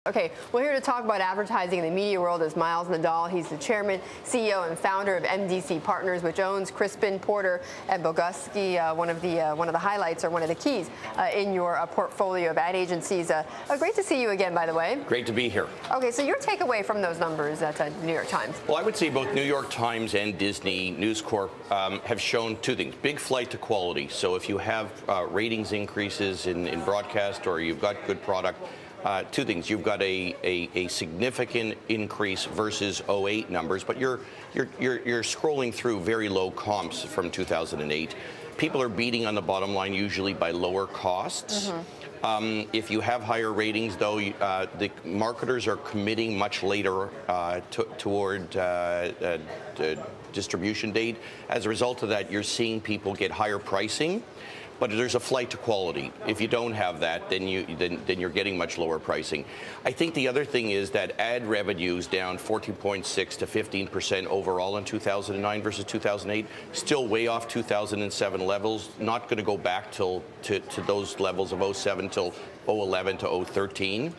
Okay, we're here to talk about advertising in the media world is Miles Nadal. He's the chairman, CEO, and founder of MDC Partners, which owns Crispin, Porter, and Boguski. One of the highlights, or one of the keys in your portfolio of ad agencies. Great to see you again, by the way. Great to be here. Okay, so your takeaway from those numbers at the New York Times? Well, I would say both New York Times and Disney News Corp have shown two things. Big flight to quality. So if you have ratings increases in broadcast, or you've got good product, two things. You've got a significant increase versus 08 numbers, but you're scrolling through very low comps from 2008. People are beating on the bottom line usually by lower costs. If you have higher ratings, though, the marketers are committing much later toward distribution date. As a result of that, you're seeing people get higher pricing. But there's a flight to quality. If you don't have that, then you're getting much lower pricing. I think the other thing is that ad revenues down 14.6 to 15% overall in 2009 versus 2008, still way off 2007 levels. Not going to go back to those levels of 07 till 2011 to 013.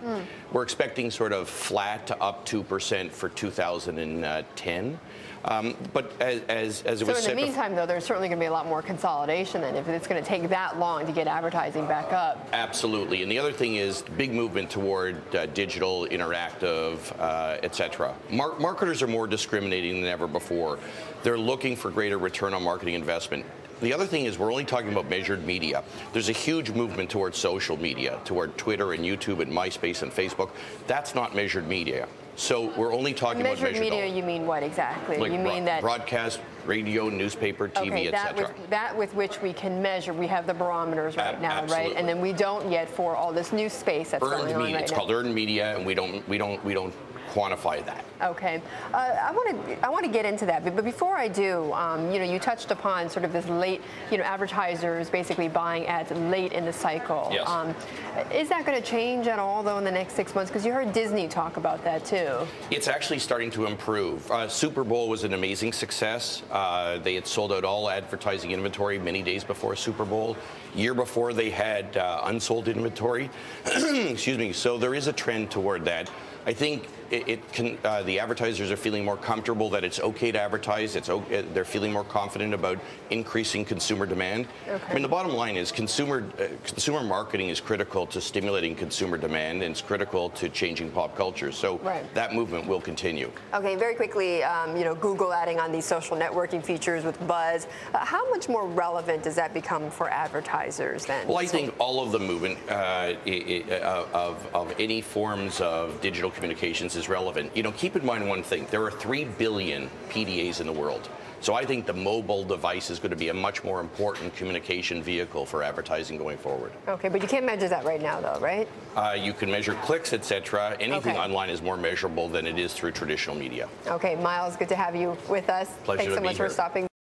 We're expecting sort of flat to up 2% for 2010. But as it was said, in the meantime, though, there's certainly going to be a lot more consolidation then if it's going to take that long to get advertising back up. Absolutely. And the other thing is big movement toward digital, interactive, et cetera. Marketers are more discriminating than ever before. They're looking for greater return on marketing investment. The other thing is we're only talking about measured media. There's a huge movement towards social media, toward Twitter and YouTube and MySpace and Facebook. That's not measured media. So we're only talking about measured media. You mean what exactly? Like you mean that broadcast, radio, newspaper, TV, etc. That with which we can measure. We have the barometers right now, absolutely. Right? And then we don't yet for all this new space that's going on right now. It's called earned media, and we don't quantify that. Okay, I want to get into that, but before I do, you touched upon sort of this late, advertisers basically buying ads late in the cycle. Yes. Is that going to change at all, though, in the next 6 months? Because you heard Disney talk about that too. It's actually starting to improve. Super Bowl was an amazing success. They had sold out all advertising inventory many days before Super Bowl. Year before, they had unsold inventory. Excuse me. So there is a trend toward that. I think the advertisers are feeling more comfortable that it's okay to advertise. They're feeling more confident about increasing consumer demand. Okay. I mean, the bottom line is consumer marketing is critical to stimulating consumer demand, and it's critical to changing pop culture. So that movement will continue. Okay, very quickly, Google adding on these social networking features with Buzz. How much more relevant does that become for advertisers then? Well, I think all of the movement of any forms of digital communications is relevant. Keep in mind one thing. There are 3 billion PDAs in the world. So I think the mobile device is going to be a much more important communication vehicle for advertising going forward. Okay, but you can't measure that right now, though, right? You can measure clicks, etc. Anything online is more measurable than it is through traditional media. Okay, Miles, good to have you with us. Pleasure to be here. Thanks so much for stopping